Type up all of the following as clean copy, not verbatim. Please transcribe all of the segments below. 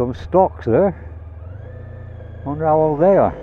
some stocks there. Wonder how old they are.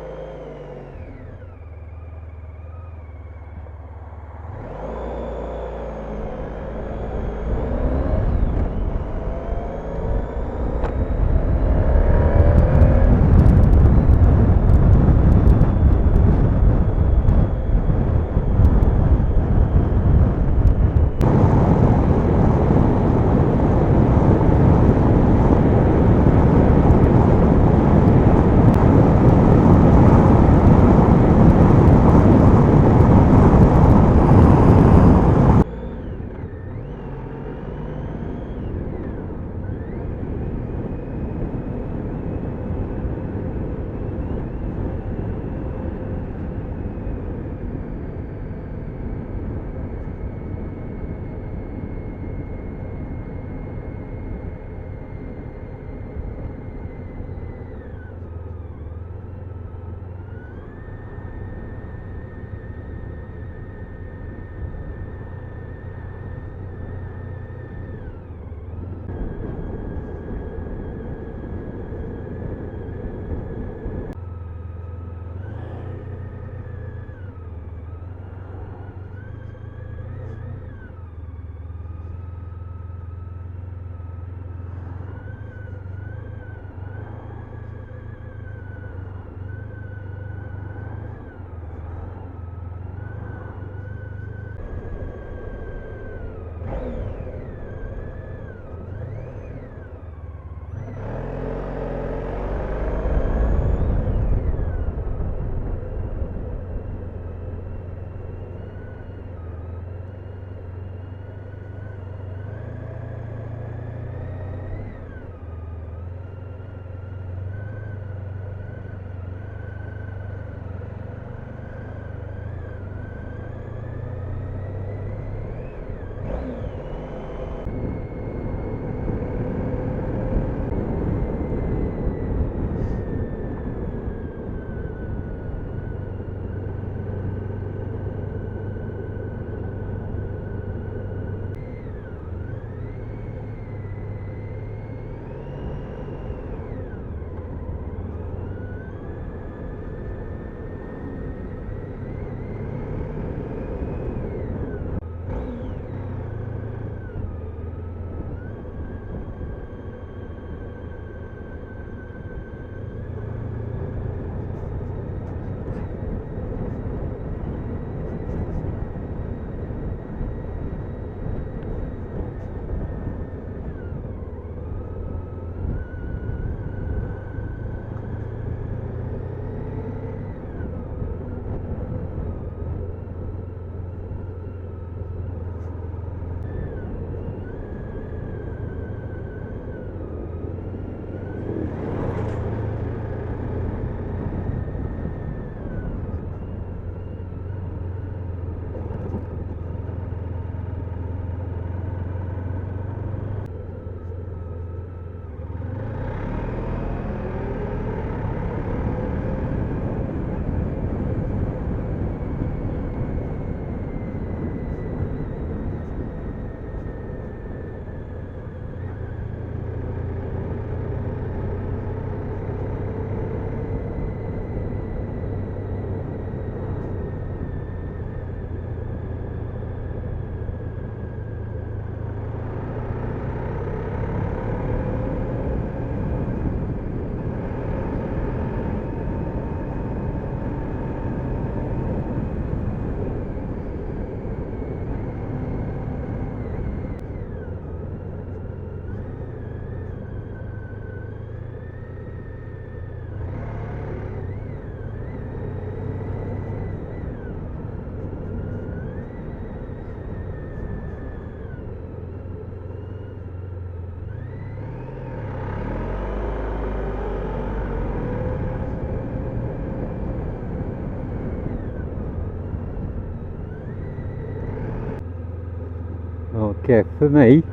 Okay, for me,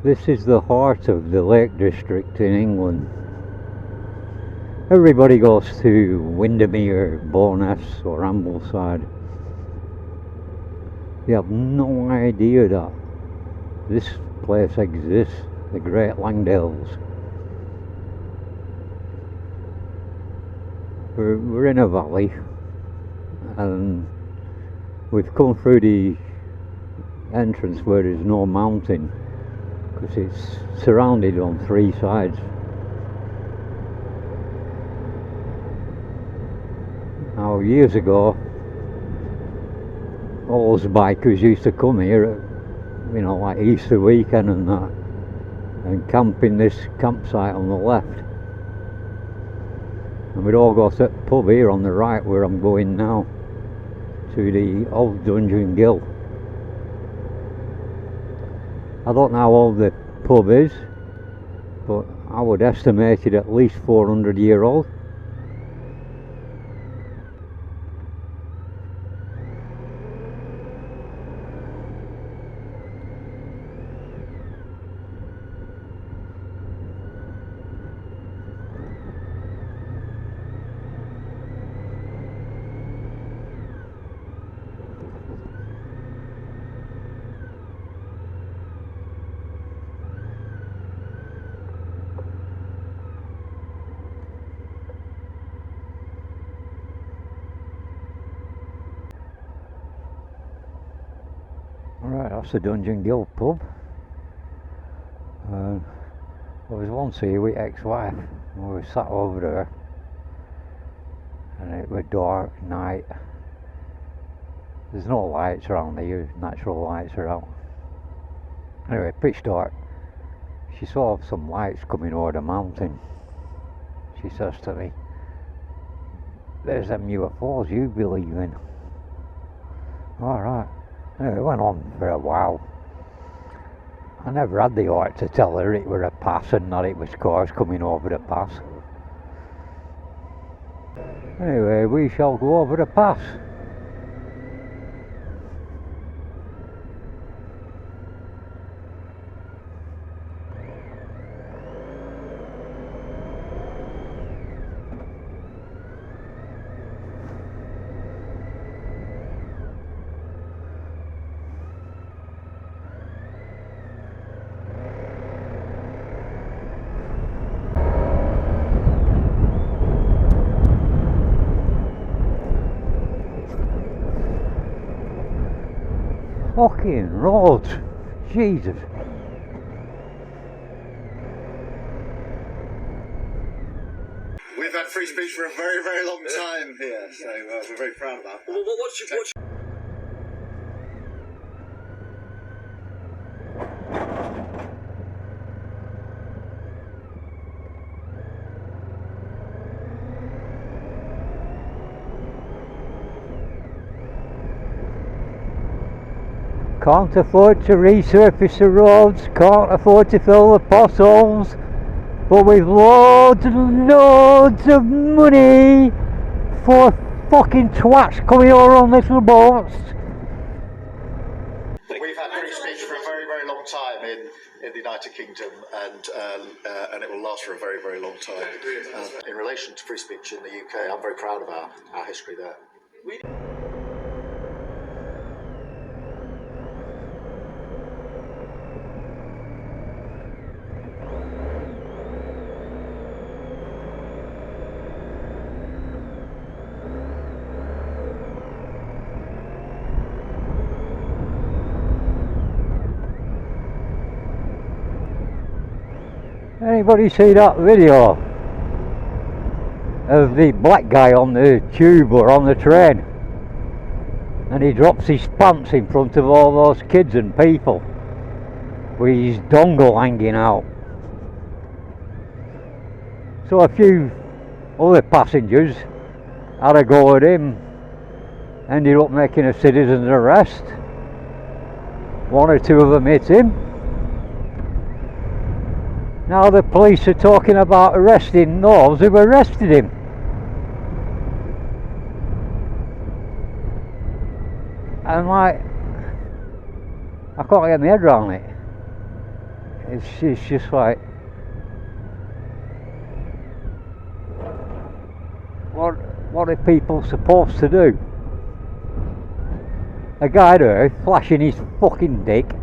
this is the heart of the Lake District in England. Everybody goes to Windermere, Bowness or Ambleside. You have no idea that this place exists. the Great Langdales. We're in a valley, and we've come through the entrance where there's no mountain, because it's surrounded on three sides. Now, years ago, all those bikers used to come here, you know, like Easter weekend and that, and camp in this campsite on the left. And we'd all go to the pub here on the right, where I'm going now, to the old dungeon Ghyll. I don't know how old the pub is, but I would estimate it at least 400-year-old. Right, that's the Dungeon Ghyll pub. I was once here with ex-wife, and we were sat over there, and it was dark night. There's no lights around here, natural lights are out. Anyway, pitch dark. She saw some lights coming over the mountain. She says to me, "There's them UFOs you believe in." Alright. Anyway, it went on for a while. I never had the heart to tell her it were a pass and not it was cars coming over the pass. Anyway, we shall go over the pass. Fucking roads, Jesus. We've had free speech for a very, very long time here, so we're very proud of that. Well, what's Can't afford to resurface the roads, can't afford to fill the potholes, but with loads and loads of money for fucking twats coming over on little boats. We've had free speech for a very, very long time in the United Kingdom, and it will last for a very, very long time. In relation to free speech in the UK, I'm very proud of our history there. Anybody see that video of the black guy on the tube or on the train, and he drops his pants in front of all those kids and people with his dongle hanging out? So a few other passengers had a go at him, ended up making a citizen's arrest. One or two of them hit him. Now the police are talking about arresting those who arrested him. And like, I can't get my head around it. It's just like, what are people supposed to do? A guy there flashing his fucking dick,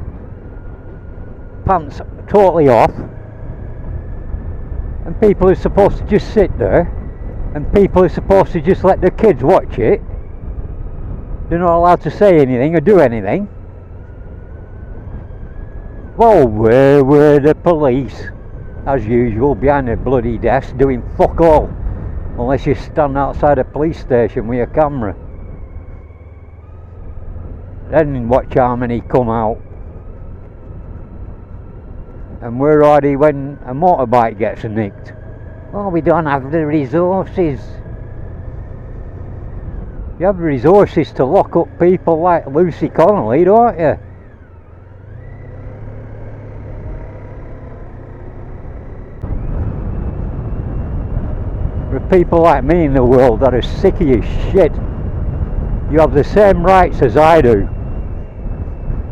pants totally off, and people are supposed to just sit there, and people are supposed to just let their kids watch it. They're not allowed to say anything or do anything. Well, where were the police? As usual, behind a bloody desk doing fuck all, unless you stand outside a police station with a camera. Then watch how many come out. And we're ready when a motorbike gets nicked. Oh, we don't have the resources. You have resources to lock up people like Lucy Connolly, don't you? There are people like me in the world that are sick of your shit. You have the same rights as I do.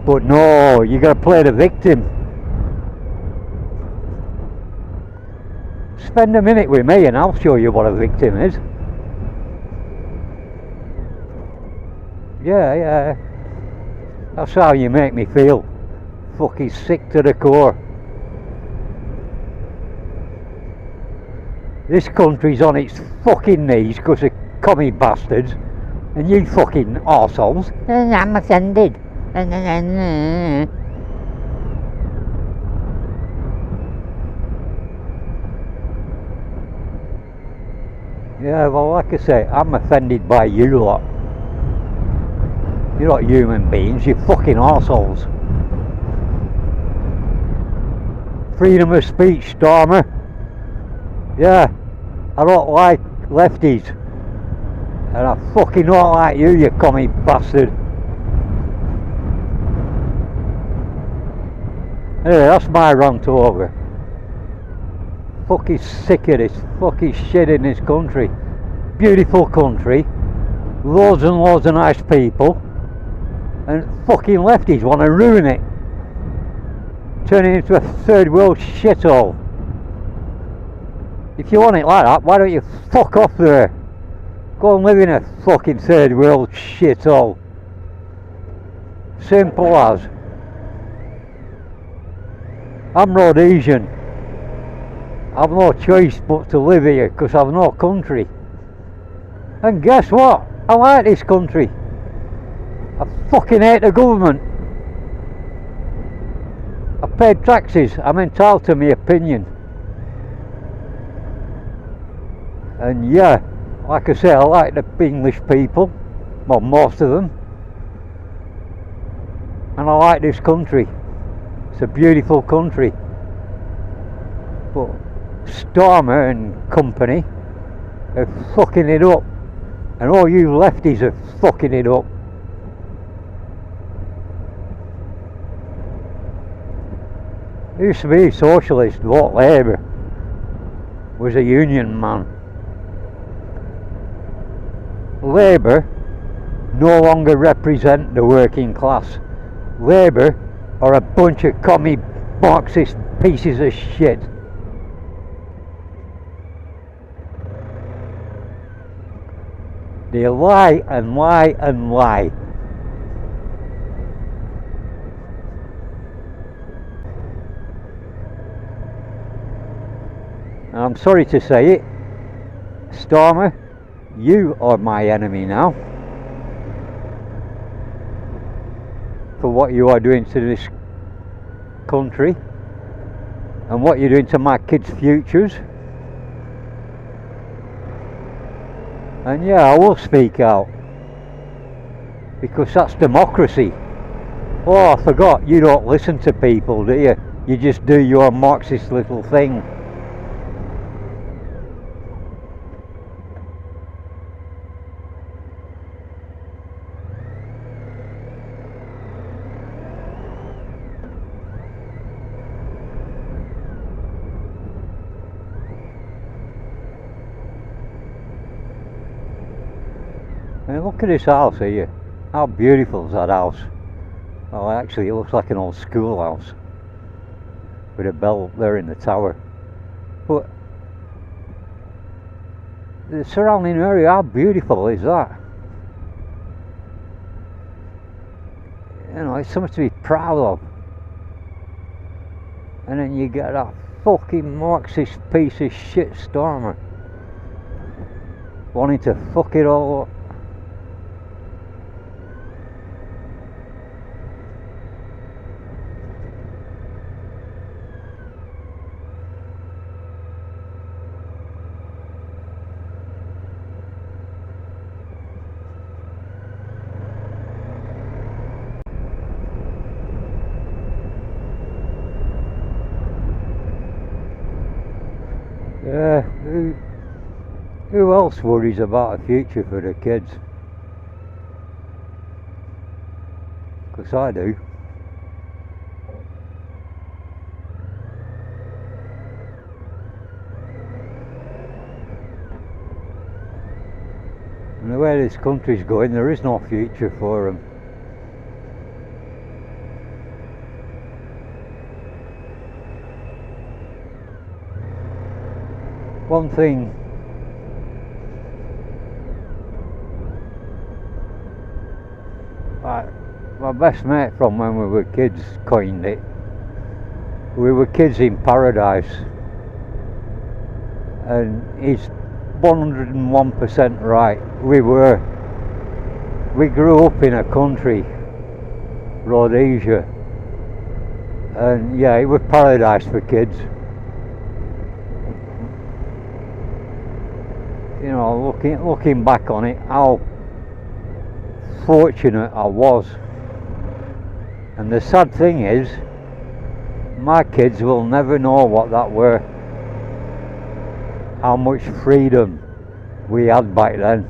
But no, you gotta play the victim. Spend a minute with me and I'll show you what a victim is. Yeah, that's how you make me feel. Fucking sick to the core. This country's on its fucking knees because of commie bastards, and you fucking arseholes. I'm offended. Yeah, well, like I say, I'm offended by you lot. You're not human beings, you're fucking arseholes. Freedom of speech, Stormer. Yeah, I don't like lefties. And I fucking don't like you, you commie bastard. Anyway, that's my rant over. Fucking sick of this fucking shit in this country. Beautiful country, loads and loads of nice people, and fucking lefties want to ruin it, turn it into a third world shithole. If you want it like that, why don't you fuck off there? Go and live in a fucking third world shithole. Simple as. I'm Rhodesian. I've no choice but to live here because I've no country. And guess what? I like this country. I fucking hate the government. I paid taxes. I'm entitled to my opinion. And yeah, like I say, I like the English people. Well, most of them. And I like this country. It's a beautiful country. But Stormer and company are fucking it up. And all you lefties are fucking it up. I used to be a socialist, vote Labour. Was a union man. Labour no longer represent the working class. Labour are a bunch of commie Marxist pieces of shit. They lie and lie and lie. And I'm sorry to say it, Stormer, you are my enemy now. For what you are doing to this country and what you're doing to my kids' futures. And yeah, I will speak out because that's democracy. Oh, I forgot, you don't listen to people, do you? You just do your Marxist little thing. And look at this house here. How beautiful is that house? Well, actually it looks like an old schoolhouse with a bell up there in the tower. But the surrounding area, how beautiful is that? You know, it's something to be proud of. and then you get that fucking Marxist piece of shit Stormer wanting to fuck it all up. Yeah, who else worries about a future for the kids? 'Cause I do. And the way this country's going, there is no future for them. One thing my best mate from when we were kids coined it. We were kids in paradise, and he's 101% right. We grew up in a country, Rhodesia, and yeah, it was paradise for kids. You know, looking back on it, how fortunate I was. And the sad thing is, my kids will never know what that were. How much freedom we had back then.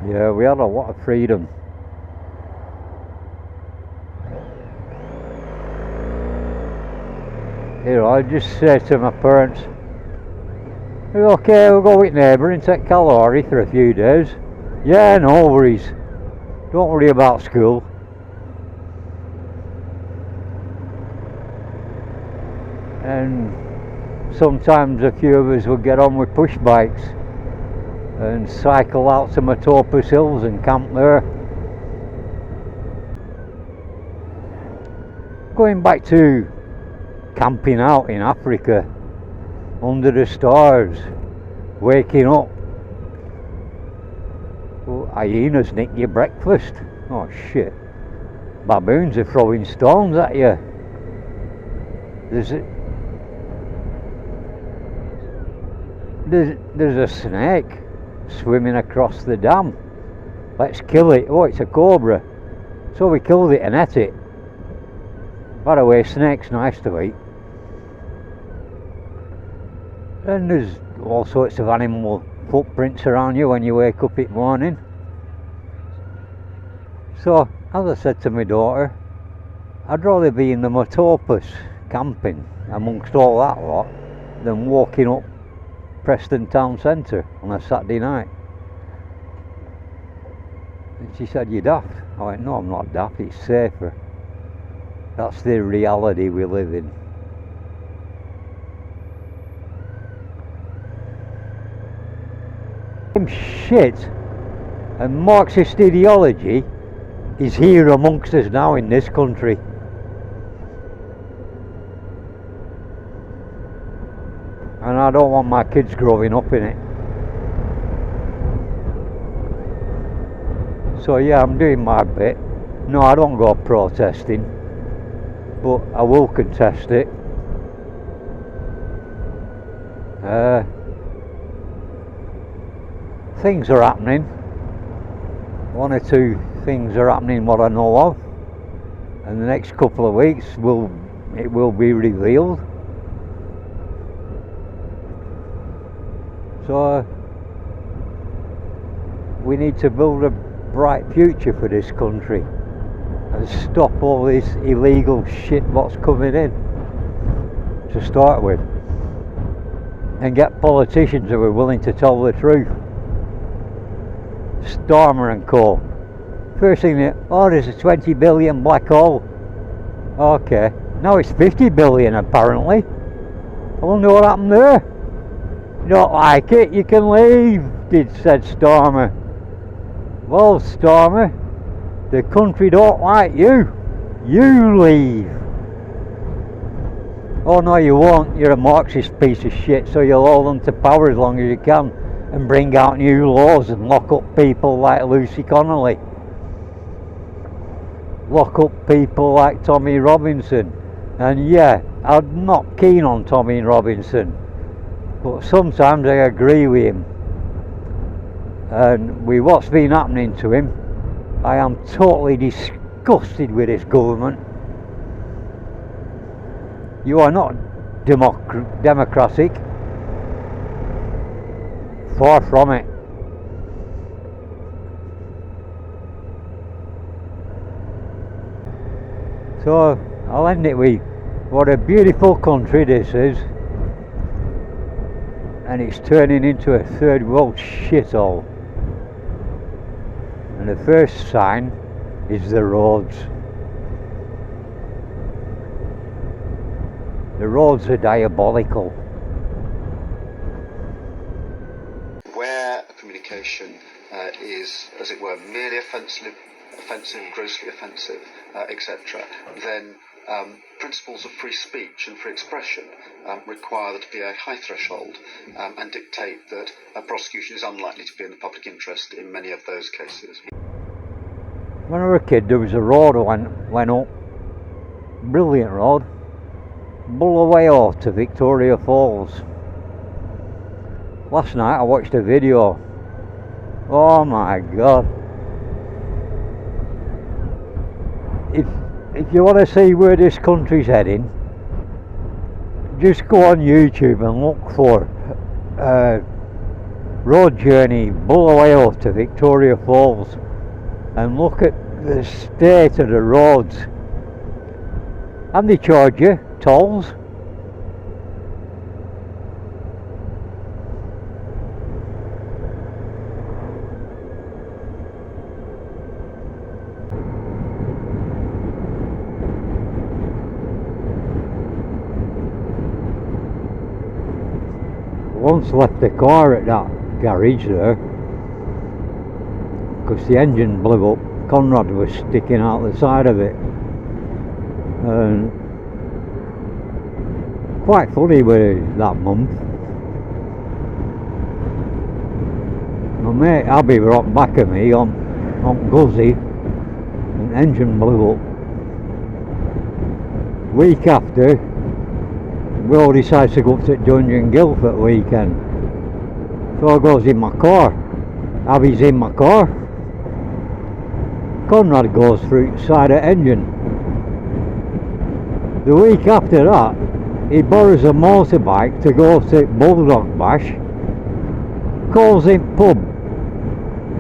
Yeah, we had a lot of freedom. You know, I just say to my parents, okay, we'll go with neighbour and take Kalahari for a few days. Yeah, no worries. Don't worry about school. And sometimes a few of us would get on with push bikes and cycle out to Matopus Hills and camp there. Going back to camping out in Africa, under the stars, waking up. Well, hyenas nick your breakfast. Oh shit. Baboons are throwing stones at you. There's a snake swimming across the dam. Let's kill it. Oh, it's a cobra. So we killed it and ate it. By the way, snake's nice to eat. And there's all sorts of animal footprints around you when you wake up in the morning. So, as I said to my daughter, I'd rather be in the Matopus camping amongst all that lot than walking up Preston town centre on a Saturday night. And she said, "You're daft." I went, "No, I'm not daft, it's safer." That's the reality we live in. Shit and Marxist ideology is here amongst us now in this country. And I don't want my kids growing up in it. So yeah, I'm doing my bit. No, I don't go protesting, but I will contest it. Things are happening. One or two things are happening what I know of, and the next couple of weeks it will be revealed. So we need to build a bright future for this country and stop all this illegal shit what's coming in to start with, and get politicians who are willing to tell the truth. Stormer and Co. First thing there's a 20 billion black hole. Okay, now it's 50 billion apparently. I wonder what happened there. You don't like it, you can leave, said Stormer. Well, Stormer, the country don't like you. You leave. Oh no, you won't. You're a Marxist piece of shit, so you'll hold on to power as long as you can and bring out new laws and lock up people like Lucy Connolly. Lock up people like Tommy Robinson. And yeah, I'm not keen on Tommy Robinson, but sometimes I agree with him. And with what's been happening to him, I am totally disgusted with this government. You are not democratic. Far from it. So I'll end it with what a beautiful country this is, and it's turning into a third world shithole. And the first sign is the roads. The roads are diabolical. Where a communication is, as it were, merely offensive, grossly offensive, etc., then principles of free speech and free expression require there to be a high threshold and dictate that a prosecution is unlikely to be in the public interest in many of those cases. When I was a kid, there was a road that went up, brilliant road, Bullaway off to Victoria Falls. Last night I watched a video. Oh my god. If you want to see where this country's heading, just go on YouTube and look for road journey Bullaway off to Victoria Falls and look at the state of the roads. And they charge you tolls. Once left the car at that garage there because the engine blew up. Conrad was sticking out the side of it, and quite funny with that month. My mate Abby were up back of me on Guzzy, and the engine blew up. Week after, we all decided to go up to Ghyll for the weekend. So I goes in my car. Abby's in my car. Conrad goes through the side of the engine. The week after that, he borrows a motorbike to go to Bulldog Bash. Calls in pub.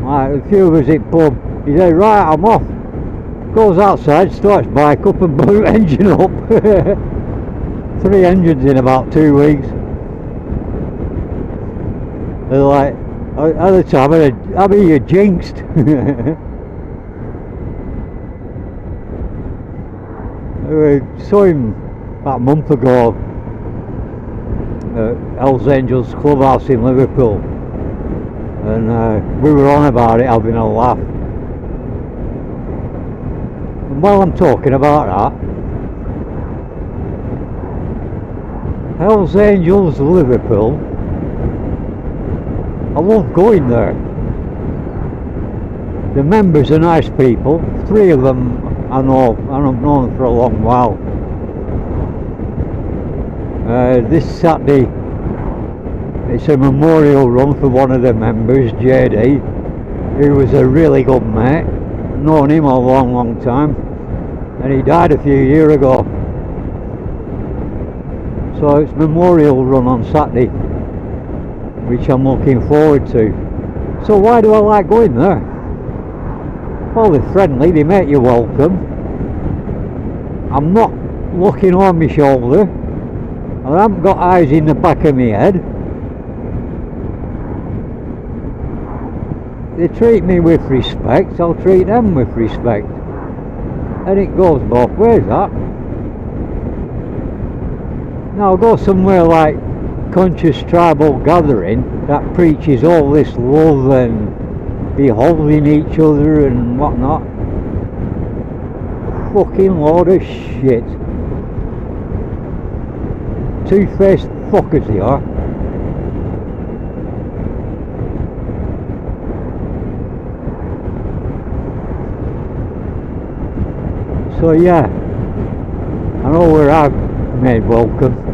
Like a few of us in pub. He said, right, I'm off. Goes outside, starts bike up and blew engine up. 3 engines in about 2 weeks. They're like, at the time, I mean, you're jinxed. I saw him about a month ago at Hells Angels Clubhouse in Liverpool, and we were on about it, having a laugh. And while I'm talking about that, Hells Angels Liverpool, I love going there. The members are nice people. 3 of them I know, and I've known them for a long while. This Saturday it's a memorial run for one of the members, JD, who was a really good mate. Known him a long time, and he died a few years ago. So it's memorial run on Saturday, which I'm looking forward to. So why do I like going there? Well, they're friendly, they make you welcome. I'm not looking over my shoulder, I haven't got eyes in the back of my head. They treat me with respect, I'll treat them with respect. And it goes both ways, that. Now go somewhere like conscious tribal gathering that preaches all this love and beholding each other and whatnot. Fucking load of shit. Two-faced fuckers they are. So yeah, I know where I'm made welcome.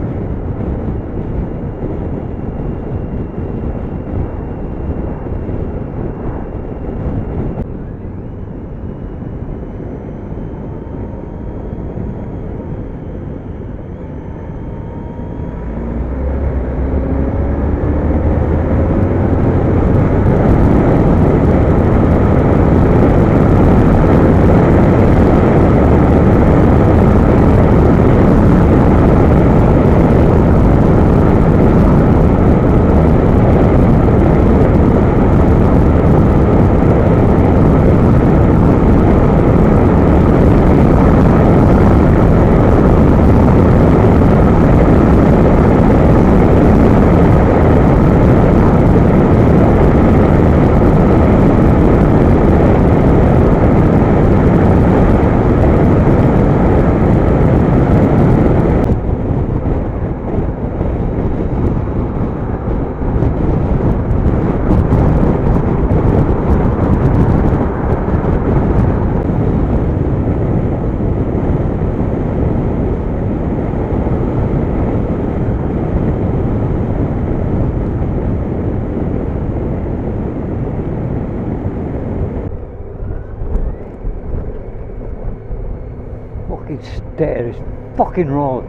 Fucking state of this fucking road.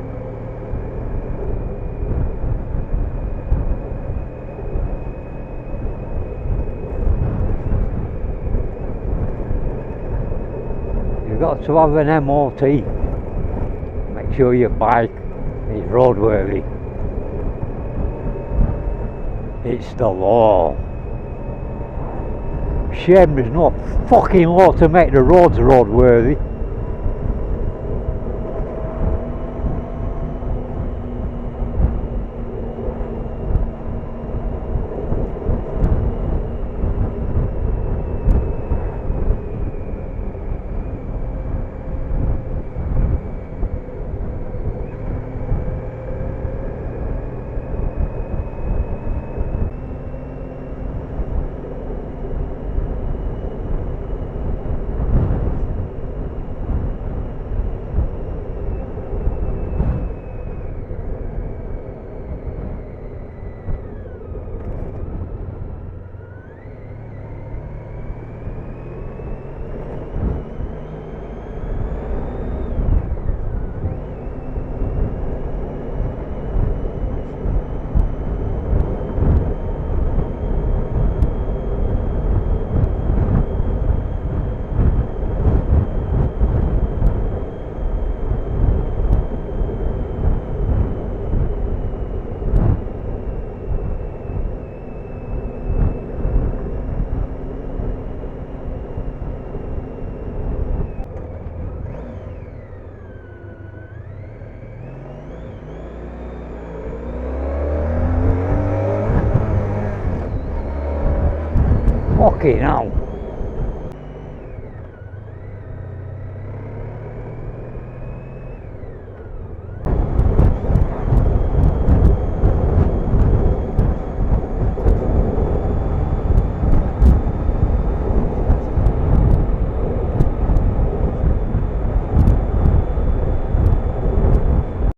You've got to have an MOT. Make sure your bike is roadworthy. It's the law. Shame there's no fucking law to make the roads roadworthy. Fucking hell.